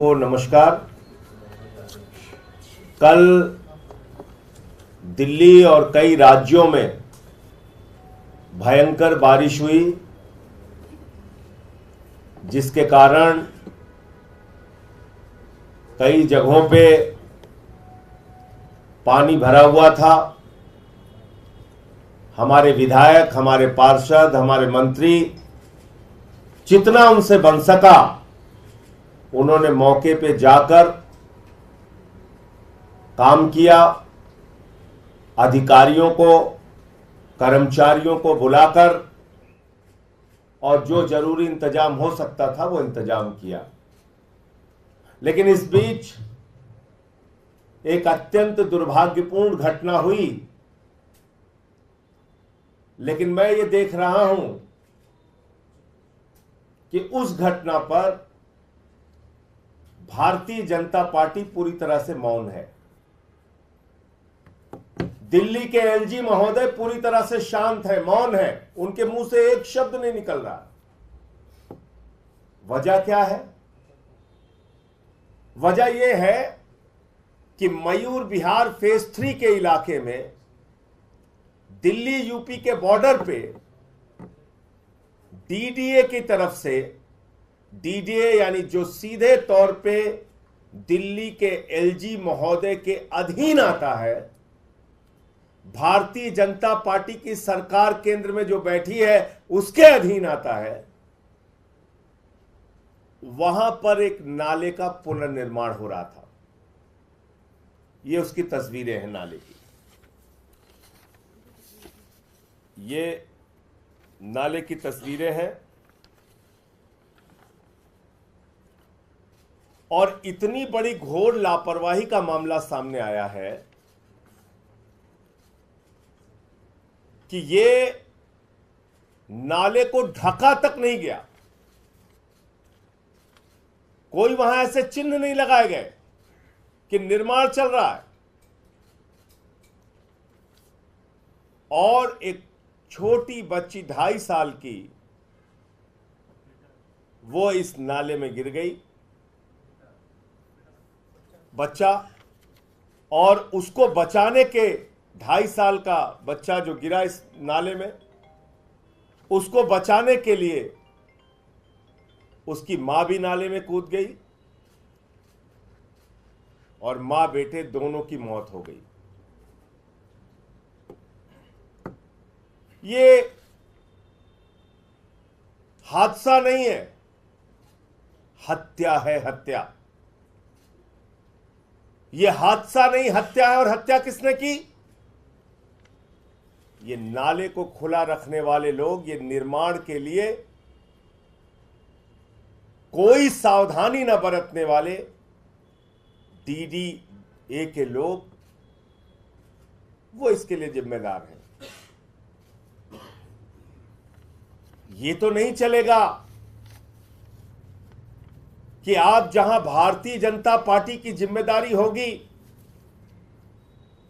को नमस्कार। कल दिल्ली और कई राज्यों में भयंकर बारिश हुई, जिसके कारण कई जगहों पे पानी भरा हुआ था। हमारे विधायक, हमारे पार्षद, हमारे मंत्री जितना उनसे बन सका उन्होंने मौके पे जाकर काम किया। अधिकारियों को, कर्मचारियों को बुलाकर और जो जरूरी इंतजाम हो सकता था वो इंतजाम किया। लेकिन इस बीच एक अत्यंत दुर्भाग्यपूर्ण घटना हुई। लेकिन मैं ये देख रहा हूं कि उस घटना पर भारतीय जनता पार्टी पूरी तरह से मौन है। दिल्ली के एलजी महोदय पूरी तरह से शांत है, मौन है। उनके मुंह से एक शब्द नहीं निकल रहा। वजह क्या है? वजह यह है कि मयूर विहार फेज 3 के इलाके में दिल्ली यूपी के बॉर्डर पे डीडीए की तरफ से, डीडीए यानी जो सीधे तौर पे दिल्ली के एलजी महोदय के अधीन आता है, भारतीय जनता पार्टी की सरकार केंद्र में जो बैठी है उसके अधीन आता है, वहां पर एक नाले का पुनर्निर्माण हो रहा था। ये उसकी तस्वीरें हैं नाले की। ये नाले की तस्वीरें हैं और इतनी बड़ी घोर लापरवाही का मामला सामने आया है कि ये नाले को ढका तक नहीं गया। कोई वहां ऐसे चिन्ह नहीं लगाए गए कि निर्माण चल रहा है। और एक छोटी बच्ची 2.5 साल की, वो इस नाले में गिर गई, बच्चा। और उसको बचाने के, 2.5 साल का बच्चा जो गिरा इस नाले में, उसको बचाने के लिए उसकी मां भी नाले में कूद गई और मां बेटे दोनों की मौत हो गई। ये हादसा नहीं है, हत्या है, हत्या। ये हादसा नहीं, हत्या है। और हत्या किसने की? ये नाले को खुला रखने वाले लोग, ये निर्माण के लिए कोई सावधानी न बरतने वाले डीडीए के लोग, वो इसके लिए जिम्मेदार हैं। ये तो नहीं चलेगा कि आप जहां भारतीय जनता पार्टी की जिम्मेदारी होगी,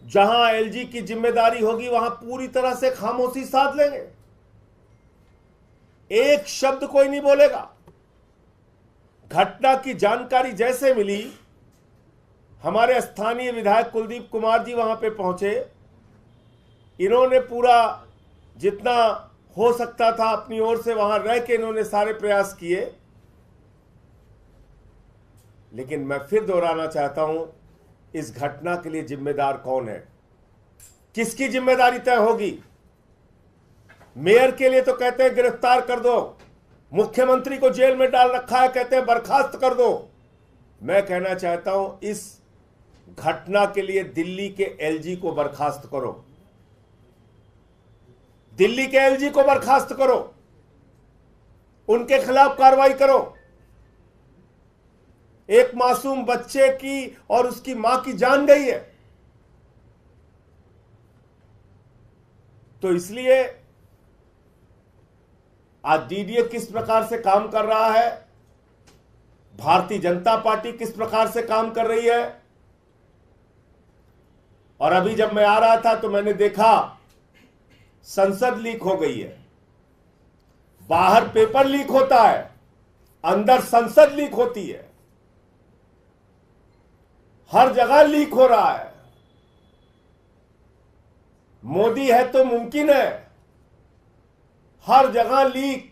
जहां एलजी की जिम्मेदारी होगी, वहां पूरी तरह से खामोशी साध लेंगे। एक शब्द कोई नहीं बोलेगा। घटना की जानकारी जैसे मिली, हमारे स्थानीय विधायक कुलदीप कुमार जी वहां पे पहुंचे। इन्होंने पूरा जितना हो सकता था अपनी ओर से वहां रह के इन्होंने सारे प्रयास किए। लेकिन मैं फिर दोहराना चाहता हूं, इस घटना के लिए जिम्मेदार कौन है? किसकी जिम्मेदारी तय होगी? मेयर के लिए तो कहते हैं गिरफ्तार कर दो, मुख्यमंत्री को जेल में डाल रखा है, कहते हैं बर्खास्त कर दो। मैं कहना चाहता हूं, इस घटना के लिए दिल्ली के एलजी को बर्खास्त करो, दिल्ली के एलजी को बर्खास्त करो, उनके खिलाफ कार्रवाई करो। एक मासूम बच्चे की और उसकी मां की जान गई है। तो इसलिए आज डीडीए किस प्रकार से काम कर रहा है, भारतीय जनता पार्टी किस प्रकार से काम कर रही है। और अभी जब मैं आ रहा था तो मैंने देखा संसद लीक हो गई है, बाहर पेपर लीक होता है, अंदर संसद लीक होती है। हर जगह लीक हो रहा है। मोदी है तो मुमकिन है। हर जगह लीक,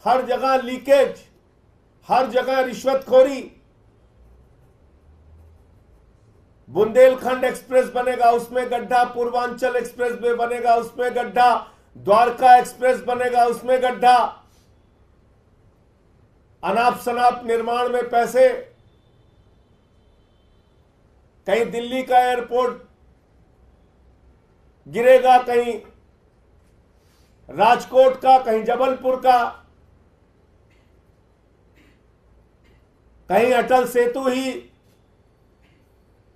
हर जगह लीकेज, हर जगह रिश्वतखोरी। बुंदेलखंड एक्सप्रेस बनेगा, उसमें गड्ढा। पूर्वांचल एक्सप्रेस वे बनेगा, उसमें गड्ढा। द्वारका एक्सप्रेस बनेगा, उसमें गड्ढा। अनाप शनाप निर्माण में पैसे। कहीं दिल्ली का एयरपोर्ट गिरेगा, कहीं राजकोट का, कहीं जबलपुर का, कहीं अटल सेतु ही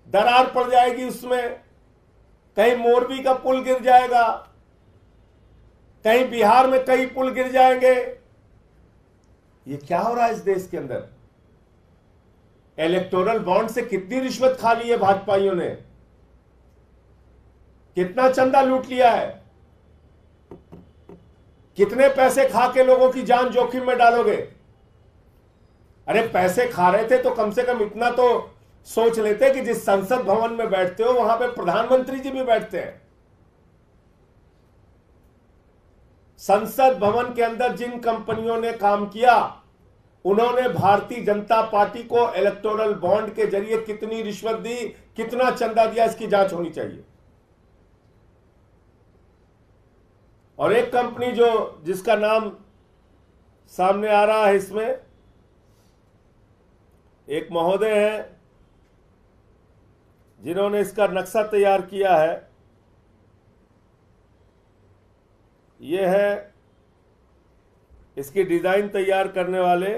दरार पड़ जाएगी उसमें, कहीं मोरबी का पुल गिर जाएगा, कहीं बिहार में कई पुल गिर जाएंगे। ये क्या हो रहा है इस देश के अंदर? इलेक्टोरल बॉन्ड से कितनी रिश्वत खा ली है भाजपाइयों ने, कितना चंदा लूट लिया है, कितने पैसे खा के लोगों की जान जोखिम में डालोगे? अरे पैसे खा रहे थे तो कम से कम इतना तो सोच लेते कि जिस संसद भवन में बैठते हो वहां पे प्रधानमंत्री जी भी बैठते हैं। संसद भवन के अंदर जिन कंपनियों ने काम किया, उन्होंने भारतीय जनता पार्टी को इलेक्टोरल बॉन्ड के जरिए कितनी रिश्वत दी, कितना चंदा दिया, इसकी जांच होनी चाहिए। और एक कंपनी जिसका नाम सामने आ रहा है, इसमें एक महोदय हैं जिन्होंने इसका नक्शा तैयार किया है। यह है इसकी डिजाइन तैयार करने वाले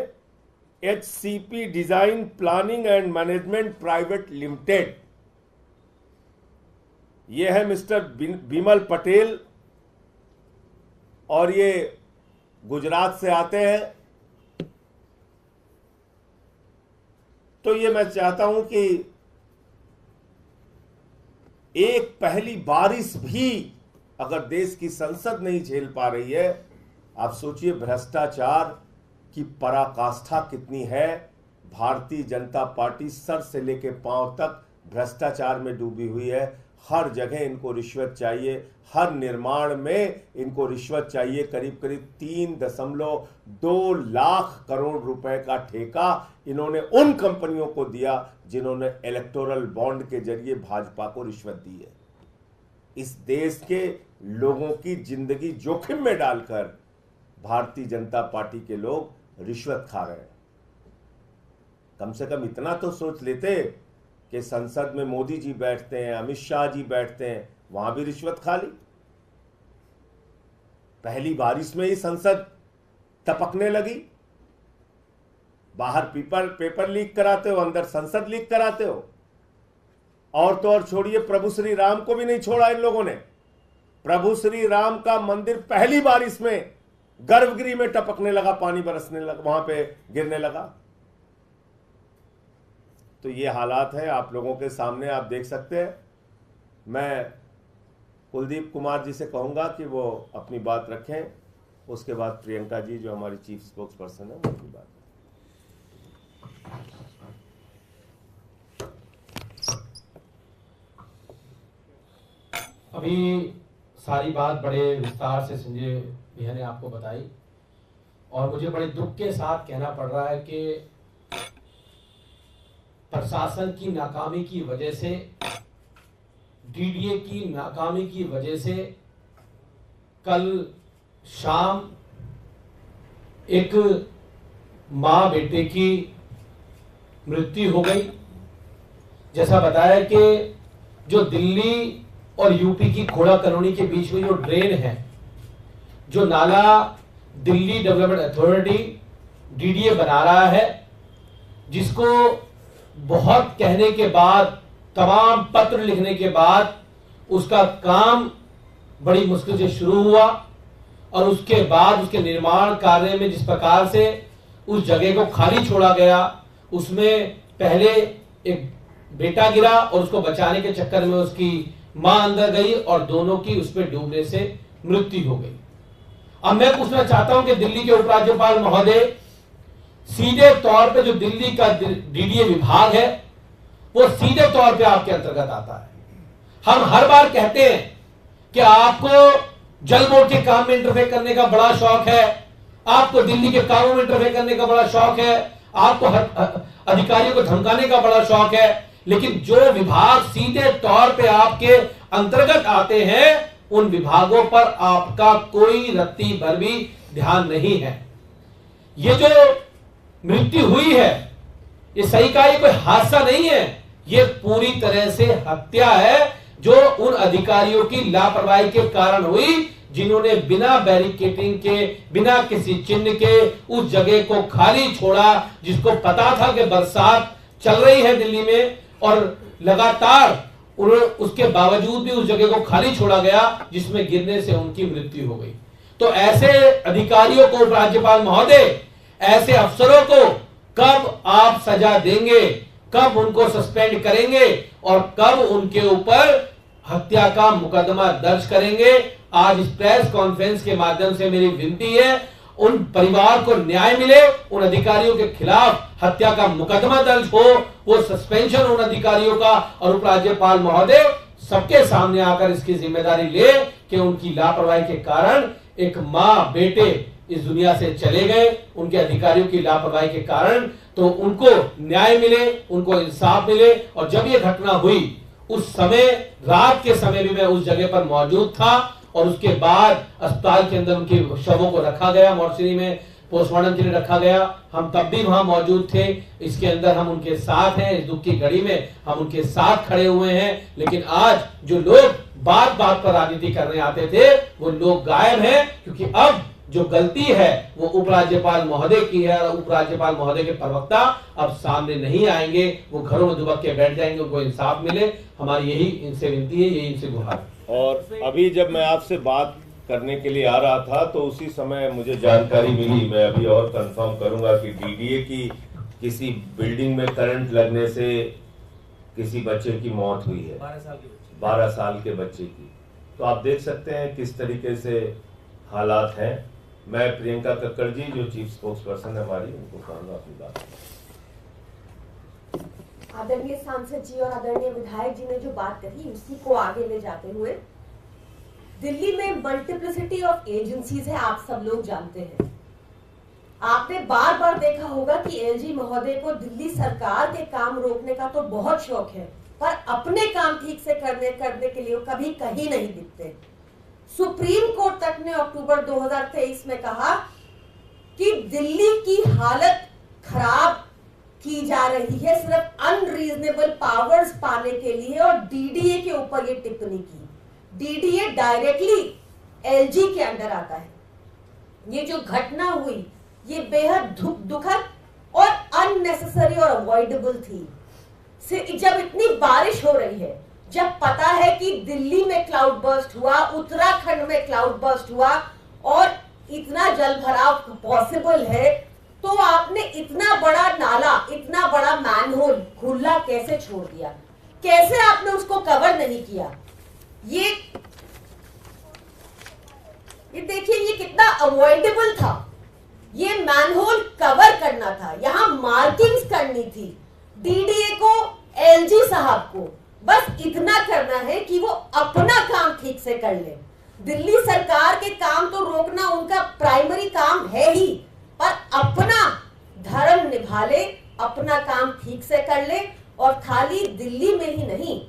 HCP design planning and management private limited. यह है मिस्टर बिमल पटेल और ये गुजरात से आते हैं। तो ये मैं चाहता हूं कि एक पहली बारिश भी अगर देश की संसद नहीं झेल पा रही है, आप सोचिए भ्रष्टाचार की पराकाष्ठा कितनी है। भारतीय जनता पार्टी सर से लेकर पांव तक भ्रष्टाचार में डूबी हुई है। हर जगह इनको रिश्वत चाहिए, हर निर्माण में इनको रिश्वत चाहिए। करीब करीब 3.2 लाख करोड़ रुपए का ठेका इन्होंने उन कंपनियों को दिया जिन्होंने इलेक्टोरल बॉन्ड के जरिए भाजपा को रिश्वत दी है। इस देश के लोगों की जिंदगी जोखिम में डालकर भारतीय जनता पार्टी के लोग रिश्वत खा रहे हैं। कम से कम इतना तो सोच लेते कि संसद में मोदी जी बैठते हैं, अमित शाह जी बैठते हैं, वहां भी रिश्वत खा ली। पहली बारिश में ही संसद टपकने लगी। बाहर पेपर लीक कराते हो, अंदर संसद लीक कराते हो। और तो और छोड़िए, प्रभु श्री राम को भी नहीं छोड़ा इन लोगों ने। प्रभु श्री राम का मंदिर पहली बारिश में गर्भगृह में टपकने लगा, पानी बरसने लगा, वहां पे गिरने लगा। तो ये हालात है आप लोगों के सामने, आप देख सकते हैं। मैं कुलदीप कुमार जी से कहूंगा कि वो अपनी बात रखें, उसके बाद प्रियंका जी जो हमारी चीफ स्पोक्स पर्सन है उनकी बात। अभी सारी बात बड़े विस्तार से संजय भैया ने आपको बताई और मुझे बड़े दुख के साथ कहना पड़ रहा है कि प्रशासन की नाकामी की वजह से, डीडीए की नाकामी की वजह से कल शाम एक मां बेटे की मृत्यु हो गई। जैसा बताया कि जो दिल्ली और यूपी की खोड़ा कॉलोनी के बीच में जो ड्रेन है, जो नाला दिल्ली डेवलपमेंट अथॉरिटी डीडीए बना रहा है, जिसको बहुत कहने के बाद, तमाम पत्र लिखने के बाद उसका काम बड़ी मुश्किल से शुरू हुआ और उसके बाद उसके निर्माण कार्य में जिस प्रकार से उस जगह को खाली छोड़ा गया, उसमें पहले एक बेटा गिरा और उसको बचाने के चक्कर में उसकी मां अंदर गई और दोनों की उसमें डूबने से मृत्यु हो गई। अब मैं पूछना चाहता हूं कि दिल्ली के उपराज्यपाल महोदय, सीधे तौर पे जो दिल्ली का डीडीए विभाग है वो सीधे तौर पे आपके अंतर्गत आता है। हम हर बार कहते हैं कि आपको जल बोर्ड के काम में इंटरफेयर करने का बड़ा शौक है, आपको दिल्ली के कामों में इंटरफेयर करने का बड़ा शौक है, आपको अधिकारियों को धमकाने का बड़ा शौक है, लेकिन जो विभाग सीधे तौर पे आपके अंतर्गत आते हैं उन विभागों पर आपका कोई रत्ती भर भी ध्यान नहीं है। ये जो मृत्यु हुई है ये सही कहा, ये कोई हादसा नहीं है, ये पूरी तरह से हत्या है जो उन अधिकारियों की लापरवाही के कारण हुई जिन्होंने बिना बैरिकेडिंग के, बिना किसी चिन्ह के उस जगह को खाली छोड़ा, जिसको पता था कि बरसात चल रही है दिल्ली में और लगातार उसके बावजूद भी उस जगह को खाली छोड़ा गया, जिसमें गिरने से उनकी मृत्यु हो गई। तो ऐसे अधिकारियों को उपराज्यपाल महोदय, ऐसे अफसरों को कब आप सजा देंगे, कब उनको सस्पेंड करेंगे और कब उनके ऊपर हत्या का मुकदमा दर्ज करेंगे? आज इस प्रेस कॉन्फ्रेंस के माध्यम से मेरी विनती है, उन परिवार को न्याय मिले, उन अधिकारियों के खिलाफ हत्या का मुकदमा दर्ज हो, वो सस्पेंशन उन अधिकारियों का, और उपराज्यपाल महोदय सबके सामने आकर इसकी जिम्मेदारी ले कि उनकी लापरवाही के कारण एक मां बेटे इस दुनिया से चले गए, उनके अधिकारियों की लापरवाही के कारण, तो उनको न्याय मिले, उनको इंसाफ मिले। और जब ये घटना हुई उस समय, रात के समय भी मैं उस जगह पर मौजूद था और उसके बाद अस्पताल के अंदर उनके शवों को रखा गया, मोर्चरी में पोस्टमार्टम के लिए रखा गया। हम तब भी वहां मौजूद थे, इसके अंदर हम उनके साथ हैं, इस दुख की घड़ी में हम उनके साथ खड़े हुए हैं। लेकिन आज जो लोग बात बात पर राजनीति करने आते थे वो लोग गायब हैं, क्योंकि अब जो गलती है वो उपराज्यपाल महोदय की है और उपराज्यपाल महोदय के प्रवक्ता अब सामने नहीं आएंगे, वो घरों में दुबक के बैठ जाएंगे, उनको इंसाफ मिले। हमारी यही इनसे विनती है, यही इनसे गुहार है। और अभी जब मैं आपसे बात करने के लिए आ रहा था तो उसी समय मुझे जानकारी मिली, मैं अभी और कंफर्म करूंगा, कि डीडीए की किसी बिल्डिंग में करंट लगने से किसी बच्चे की मौत हुई है, 12 साल के बच्चे की। तो आप देख सकते हैं किस तरीके से हालात हैं। मैं प्रियंका कक्कड़ जी जो चीफ स्पोक्स पर्सन है हमारी, उनको कहूंगा अपनी बात। आदरणीय सांसद जी और आदरणीय विधायक जी ने जो बात कही उसी को आगे ले जाते हुए, दिल्ली में मल्टीप्लिसिटी ऑफ एजेंसीज है, आप सब लोग जानते हैं। आपने बार बार देखा होगा कि एलजी महोदय को दिल्ली सरकार के काम रोकने का तो बहुत शौक है, पर अपने काम ठीक से करने के लिए कभी कहीं नहीं दिखते। सुप्रीम कोर्ट तक ने अक्टूबर 2023 में कहा कि दिल्ली की हालत खराब की जा रही है सिर्फ अनरीजनेबल पावर्स पाने के लिए, और डीडीए के ऊपर ये टिप्पणी की। डीडीए डायरेक्टली एलजी के अंडर आता है। ये जो घटना हुई ये बेहद दुखद और अननेसेसरी और अवॉइडेबल थी। जब इतनी बारिश हो रही है, जब पता है कि दिल्ली में क्लाउड बर्स्ट हुआ, उत्तराखंड में क्लाउड बर्स्ट हुआ और इतना जल भराव पॉसिबल है, तो आपने इतना बड़ा नाला, इतना बड़ा मैनहोल खुला कैसे छोड़ दिया? कैसे आपने उसको कवर नहीं किया? ये देखिए ये कितना अवॉइडेबल था। ये मैनहोल कवर करना था, यहां मार्किंग्स करनी थी। डीडीए को, एलजी साहब को बस इतना करना है कि वो अपना काम ठीक से कर ले। दिल्ली सरकार के काम तो रोकना उनका प्राइमरी काम है ही, पर अपना धर्म निभा ले, अपना काम ठीक से कर ले। और खाली दिल्ली में ही नहीं,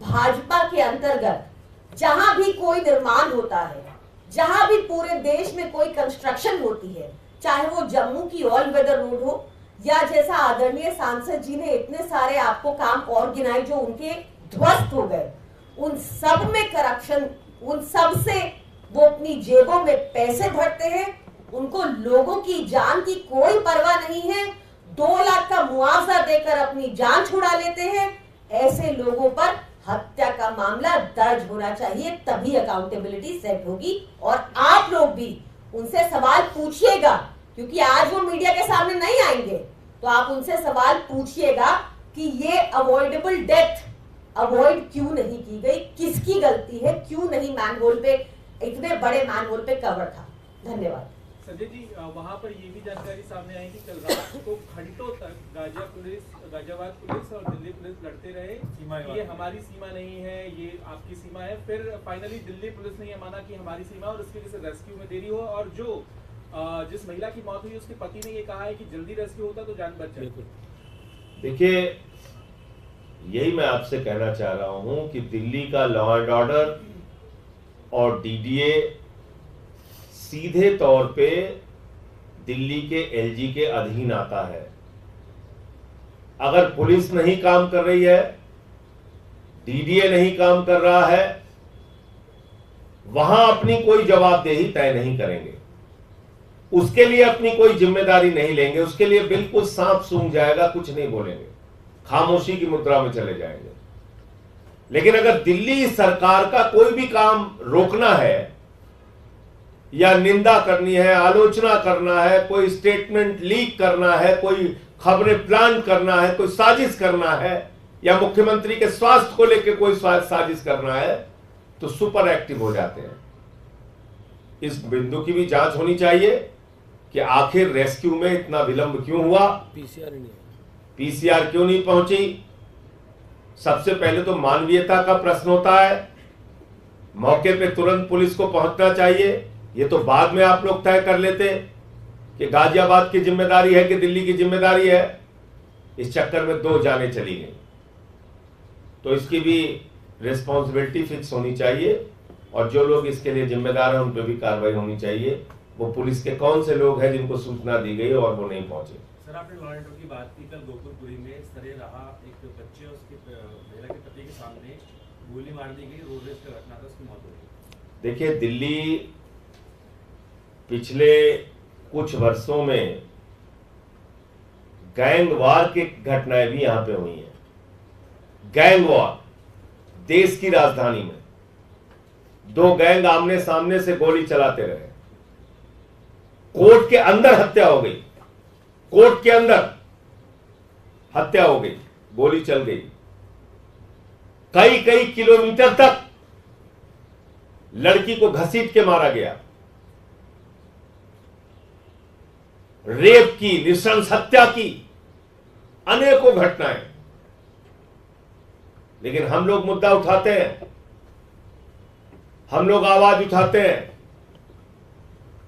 भाजपा के अंतर्गत जहां भी कोई निर्माण होता है, जहां भी पूरे देश में कोई कंस्ट्रक्शन होती है, चाहे वो जम्मू की ऑल वेदर रोड हो या जैसा आदरणीय सांसद जी ने इतने सारे आपको काम और गिनाए जो उनके ध्वस्त हो गए, उन सब में करप्शन, उन सब से वो अपनी जेबों में पैसे भरते हैं। उनको लोगों की जान की कोई परवाह नहीं है, 2 लाख का मुआवजा देकर अपनी जान छुड़ा लेते हैं। ऐसे लोगों पर हत्या का मामला दर्ज होना चाहिए, तभी अकाउंटेबिलिटी सेट होगी। और आप लोग भी उनसे सवाल पूछिएगा, क्योंकि आज वो मीडिया के सामने नहीं आएंगे, तो आप उनसे सवाल पूछिएगा कि ये अवॉइडेबल डेथ अवॉइड क्यों नहीं की गई, किसकी गलती है, क्यों नहीं मैनहोल पे, इतने बड़े मैनहोल पे कवर था। धन्यवाद। संजय जी, वहां पर ये भी जानकारी सामने आई कि कल रात को घंटों तक गाजियाबाद पुलिस और दिल्ली पुलिस लड़ते रहे कि ये हमारी सीमा नहीं है, ये आपकी सीमा है। फिर फाइनली दिल्ली पुलिस ने ये माना कि हमारी सीमा, और उसकी वजह से रेस्क्यू में देरी हो, और जो जिस महिला की मौत हुई उसके पति ने ये कहा है कि जल्दी रेस्क्यू होता तो जान बच जाती। देखिए, यही मैं आपसे कहना चाह रहा हूं कि दिल्ली का लॉ एंड ऑर्डर और डीडीए सीधे तौर पे दिल्ली के एलजी के अधीन आता है। अगर पुलिस नहीं काम कर रही है, डीडीए नहीं काम कर रहा है, वहां अपनी कोई जवाबदेही तय नहीं करेंगे, उसके लिए अपनी कोई जिम्मेदारी नहीं लेंगे, उसके लिए बिल्कुल सांप सूंघ जाएगा, कुछ नहीं बोलेंगे, खामोशी की मुद्रा में चले जाएंगे। लेकिन अगर दिल्ली सरकार का कोई भी काम रोकना है या निंदा करनी है, आलोचना करना है, कोई स्टेटमेंट लीक करना है, कोई खबरें प्लान करना है, कोई साजिश करना है, या मुख्यमंत्री के स्वास्थ्य को लेकर कोई साजिश करना है, तो सुपर एक्टिव हो जाते हैं। इस बिंदु की भी जांच होनी चाहिए कि आखिर रेस्क्यू में इतना विलंब क्यों हुआ, पीसीआर क्यों नहीं पहुंची। सबसे पहले तो मानवीयता का प्रश्न होता है, मौके पे तुरंत पुलिस को पहुंचना चाहिए। ये तो बाद में आप लोग तय कर लेते कि गाजियाबाद की जिम्मेदारी है कि दिल्ली की जिम्मेदारी है। इस चक्कर में 2 जानें चली गई, तो इसकी भी रिस्पॉन्सिबिलिटी फिक्स होनी चाहिए, और जो लोग इसके लिए जिम्मेदार हैं उन पर भी कार्रवाई होनी चाहिए। वो पुलिस के कौन से लोग हैं जिनको सूचना दी गई और वो नहीं पहुंचे। सर, आपने लॉ एंड ऑर्डर की बात की, कल गोकुलपुरी में इस तरह रहा, एक बच्चे और उसके महिला के पति के सामने गोली मार दी गई, रोड रेस का घटना था, उसकी मौत हो गई। देखिए, दिल्ली पिछले कुछ वर्षों में गैंग वार की घटनाएं भी यहां पे हुई हैं। गैंग वार, देश की राजधानी में 2 गैंग आमने सामने से गोली चलाते रहे, कोर्ट के अंदर हत्या हो गई, कोर्ट के अंदर हत्या हो गई, गोली चल गई, कई कई किलोमीटर तक लड़की को घसीट के मारा गया, रेप की, नृशंस हत्या की, अनेकों घटनाएं। लेकिन हम लोग मुद्दा उठाते हैं, हम लोग आवाज उठाते हैं,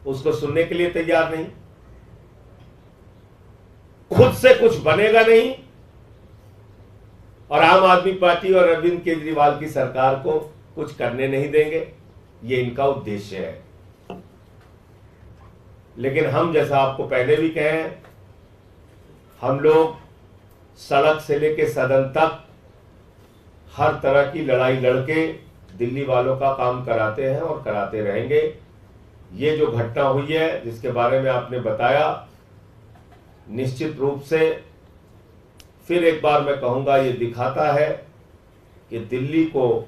उसको सुनने के लिए तैयार नहीं, खुद से कुछ बनेगा नहीं, और आम आदमी पार्टी और अरविंद केजरीवाल की सरकार को कुछ करने नहीं देंगे। ये इनका उद्देश्य है। लेकिन हम, जैसा आपको पहले भी कहे, हम लोग सड़क से लेके सदन तक हर तरह की लड़ाई लड़के दिल्ली वालों का काम कराते हैं और कराते रहेंगे। ये जो घटना हुई है जिसके बारे में आपने बताया, निश्चित रूप से फिर एक बार मैं कहूंगा, ये दिखाता है कि दिल्ली को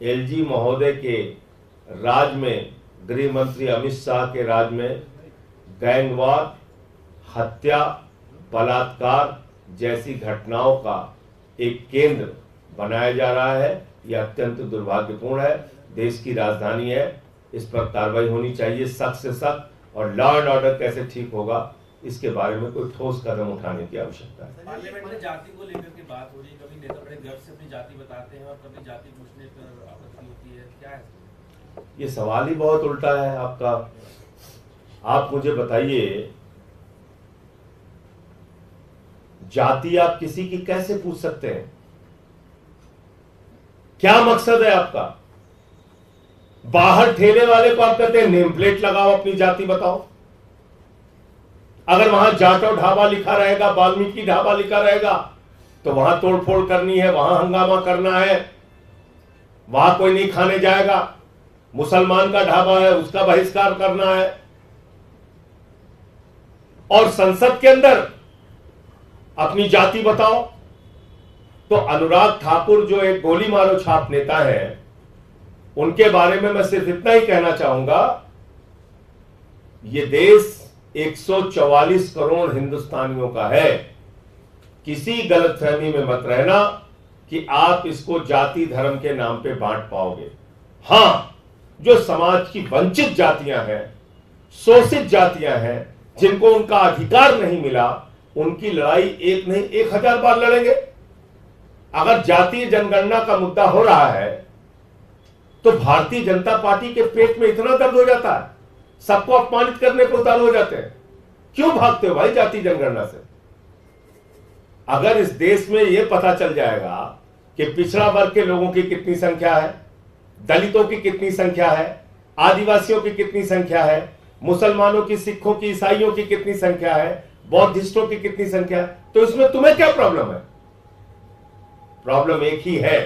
एलजी महोदय के राज में, गृह मंत्री अमित शाह के राज में गैंगवार, हत्या, बलात्कार जैसी घटनाओं का एक केंद्र बनाया जा रहा है। यह अत्यंत दुर्भाग्यपूर्ण है। देश की राजधानी है, इस पर कार्रवाई होनी चाहिए सख्त से सख्त, और लॉ एंड ऑर्डर कैसे ठीक होगा इसके बारे में कोई ठोस कदम उठाने की आवश्यकता है। पार्लियामेंट में जाति को लेकर के बात हो रही है, कभी नेता बड़े गर्व से अपनी जाति बताते हैं और कभी जाति पूछने पर आपत्ति होती है, क्या है? ये सवाल ही बहुत उल्टा है आपका। आप मुझे बताइए, जाति आप किसी की कैसे पूछ सकते हैं? क्या मकसद है आपका? बाहर ठेले वाले को आप कहते हैं नेम प्लेट लगाओ, अपनी जाति बताओ। अगर वहां जाटव ढाबा लिखा रहेगा, वाल्मीकि ढाबा लिखा रहेगा, तो वहां तोड़फोड़ करनी है, वहां हंगामा करना है, वहां कोई नहीं खाने जाएगा। मुसलमान का ढाबा है, उसका बहिष्कार करना है। और संसद के अंदर अपनी जाति बताओ। तो अनुराग ठाकुर जो एक गोली मारो छाप नेता है, उनके बारे में मैं सिर्फ इतना ही कहना चाहूंगा, ये देश 144 करोड़ हिंदुस्तानियों का है। किसी गलतफहमी में मत रहना कि आप इसको जाति धर्म के नाम पे बांट पाओगे। हां, जो समाज की वंचित जातियां हैं शोषित जातियां हैं, जिनको उनका अधिकार नहीं मिला, उनकी लड़ाई एक नहीं 1000 बार लड़ेंगे। अगर जातीय जनगणना का मुद्दा हो रहा है तो भारतीय जनता पार्टी के पेट में इतना दर्द हो जाता है, सबको अपमानित करने को उतारू हो जाते हैं। क्यों भागते हो भाई जातीय जनगणना से? अगर इस देश में यह पता चल जाएगा कि पिछड़ा वर्ग के लोगों की कितनी संख्या है, दलितों की कितनी संख्या है, आदिवासियों की कितनी संख्या है, मुसलमानों की, सिखों की, ईसाइयों की कितनी संख्या है, बौद्धिस्टों की कितनी संख्या है, तो इसमें तुम्हें क्या प्रॉब्लम है? प्रॉब्लम एक ही है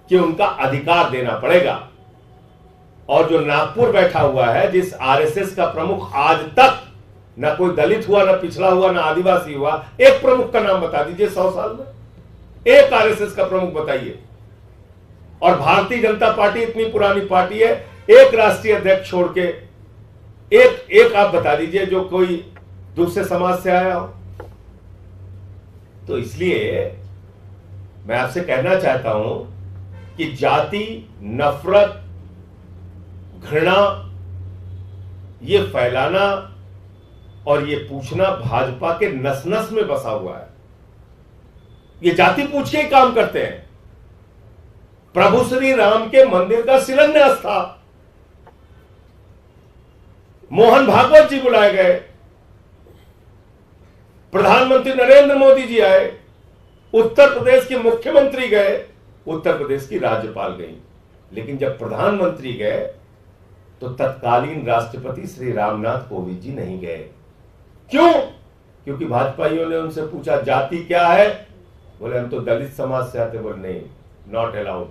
कि उनका अधिकार देना पड़ेगा। और जो नागपुर बैठा हुआ है, जिस आरएसएस का प्रमुख आज तक ना कोई दलित हुआ, ना पिछड़ा हुआ, ना आदिवासी हुआ, एक प्रमुख का नाम बता दीजिए 100 साल में, एक आरएसएस का प्रमुख बताइए। और भारतीय जनता पार्टी इतनी पुरानी पार्टी है, एक राष्ट्रीय अध्यक्ष छोड़ के एक आप बता दीजिए जो कोई दूसरे समाज से आया हो। तो इसलिए मैं आपसे कहना चाहता हूं कि जाति, नफरत, घृणा, ये फैलाना और ये पूछना भाजपा के नस नस में बसा हुआ है। ये जाति पूछ के ही काम करते हैं। प्रभु श्री राम के मंदिर का शिलान्यास था, मोहन भागवत जी बुलाए गए, प्रधानमंत्री नरेंद्र मोदी जी आए, उत्तर प्रदेश के मुख्यमंत्री गए, उत्तर प्रदेश की राज्यपाल गई। लेकिन जब प्रधानमंत्री गए तो तत्कालीन राष्ट्रपति श्री रामनाथ कोविंद जी नहीं गए। क्यों? क्योंकि भाजपाइयों ने उनसे पूछा जाति क्या है, बोले हम तो दलित समाज से आते। बोले नहीं, नॉट अलाउड,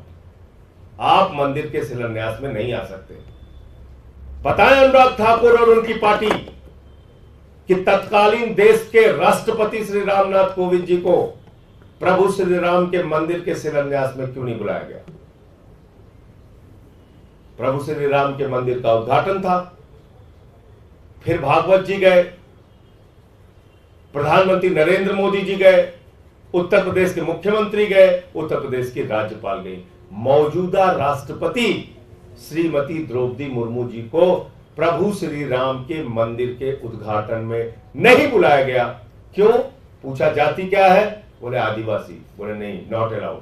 आप मंदिर के शिलान्यास में नहीं आ सकते। बताएं अनुराग ठाकुर और उनकी पार्टी कि तत्कालीन देश के राष्ट्रपति श्री रामनाथ कोविंद जी को प्रभु श्री राम के मंदिर के शिलान्यास में क्यों नहीं बुलाया गया? प्रभु श्री राम के मंदिर का उद्घाटन था, फिर भागवत जी गए, प्रधानमंत्री नरेंद्र मोदी जी गए, उत्तर प्रदेश के मुख्यमंत्री गए, उत्तर प्रदेश की राज्यपाल गई। मौजूदा राष्ट्रपति श्रीमती द्रौपदी मुर्मू जी को प्रभु श्री राम के मंदिर के उद्घाटन में नहीं बुलाया गया। क्यों? पूछा जाति क्या है, बोले आदिवासी। बोले नहीं, नॉट अलाउड।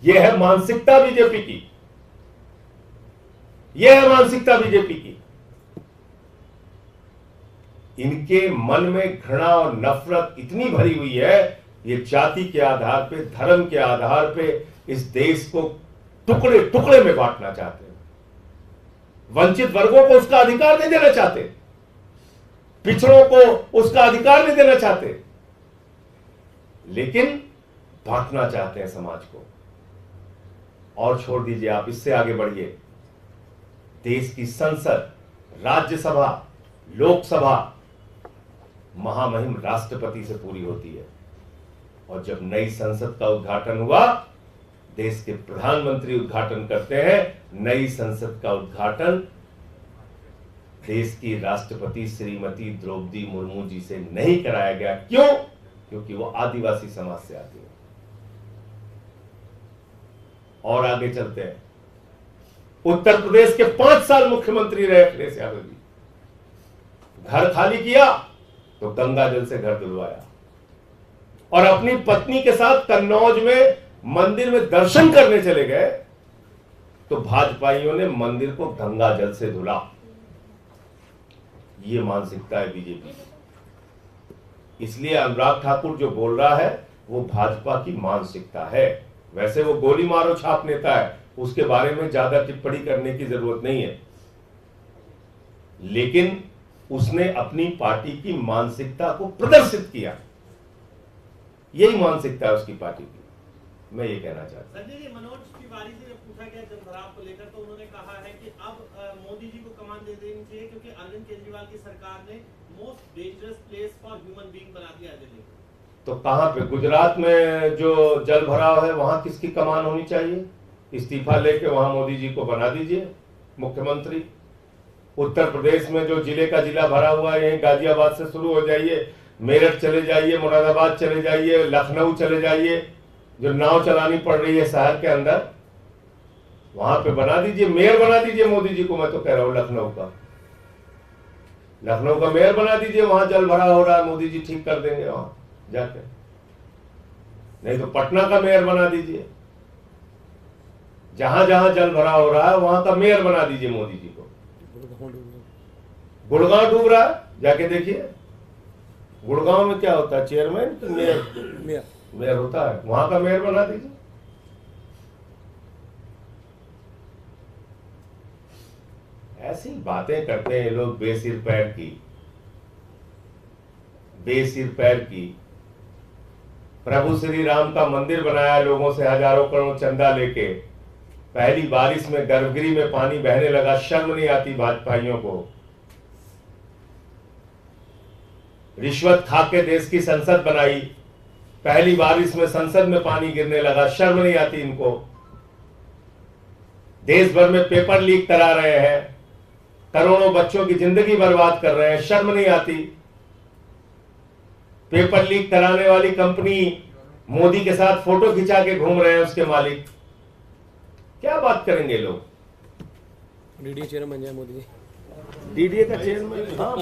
यह है मानसिकता बीजेपी की, यह है मानसिकता बीजेपी की। इनके मन में घृणा और नफरत इतनी भरी हुई है, ये जाति के आधार पे, धर्म के आधार पे इस देश को टुकड़े टुकड़े में बांटना चाहते हैं। वंचित वर्गों को उसका अधिकार नहीं देना चाहते, पिछड़ों को उसका अधिकार नहीं देना चाहते, लेकिन बांटना चाहते हैं समाज को। और छोड़ दीजिए, आप इससे आगे बढ़िए। देश की संसद, राज्यसभा, लोकसभा महामहिम राष्ट्रपति से पूरी होती है। और जब नई संसद का उद्घाटन हुआ, देश के प्रधानमंत्री उद्घाटन करते हैं। नई संसद का उद्घाटन देश की राष्ट्रपति श्रीमती द्रौपदी मुर्मू जी से नहीं कराया गया। क्यों? क्योंकि वो आदिवासी समाज से आती है। और आगे चलते हैं। उत्तर प्रदेश के 5 साल मुख्यमंत्री रहे अखिलेश यादव जी। घर खाली किया तो गंगा जल से घर धुलवाया, और अपनी पत्नी के साथ कन्नौज में मंदिर में दर्शन करने चले गए तो भाजपाइयों ने मंदिर को गंगा जल से धुला। ये मानसिकता है बीजेपी की। इसलिए अनुराग ठाकुर जो बोल रहा है वो भाजपा की मानसिकता है। वैसे वो गोली मारो छाप नेता है, उसके बारे में ज्यादा टिप्पणी करने की जरूरत नहीं है, लेकिन उसने अपनी पार्टी की मानसिकता को प्रदर्शित किया। यही मानसिकता है उसकी पार्टी की। मैं ये कहना चाहता हूं। संजय जी, मनोज तिवारी से जब पूछा गया जनभराव को लेकर तो उन्होंने कहा है कि अब मोदी जी को कमान दे देनी चाहिए, क्योंकि अरविंद केजरीवाल की सरकार ने most dangerous place for human being बना दिया दिल्ली। तो कहां पे? गुजरात में जो जल भराव है वहां किसकी कमान होनी चाहिए? इस्तीफा लेके वहां मोदी जी को बना दीजिए मुख्यमंत्री। उत्तर प्रदेश में जो जिले का जिला भरा हुआ है, यहीं गाजियाबाद से शुरू हो जाइए, मेरठ चले जाइए, मुरादाबाद चले जाइए, लखनऊ चले जाइए, जो नाव चलानी पड़ रही है शहर के अंदर, वहां पे बना दीजिए, मेयर बना दीजिए मोदी जी को। मैं तो कह रहा हूं लखनऊ का। लखनऊ का मेयर बना दीजिए, वहां जल भरा हो रहा है, मोदी जी ठीक कर देंगे वहां जाके। नहीं तो पटना का मेयर बना दीजिए, जहां जहां जल भरा हो रहा है वहां का मेयर बना दीजिए मोदी जी को। गुड़गांव डूब रहा है, जाके देखिए गुड़गांव में क्या होता है, चेयरमैन तो मेयर होता है, वहां का मेयर बना दीजिए। ऐसी बातें करते हैं लोग बेसिर पैर की। प्रभु श्री राम का मंदिर बनाया लोगों से हजारों करोड़ चंदा लेके, पहली बारिश में गर्भगृह में पानी बहने लगा, शर्म नहीं आती भाजपाइयों को। रिश्वत खा के देश की संसद बनाई, पहली बारिश में संसद में पानी गिरने लगा, शर्म नहीं आती इनको। देश भर में पेपर लीक करा रहे हैं, करोड़ों बच्चों की जिंदगी बर्बाद कर रहे हैं, शर्म नहीं आती। पेपर लीक कराने वाली कंपनी मोदी के साथ फोटो खिंचा के घूम रहे हैं उसके मालिक। क्या बात करेंगे लोग? डीडीए चेयरमैन बन जाए मोदी जी। डीडीए का चेयरमैन, हाँ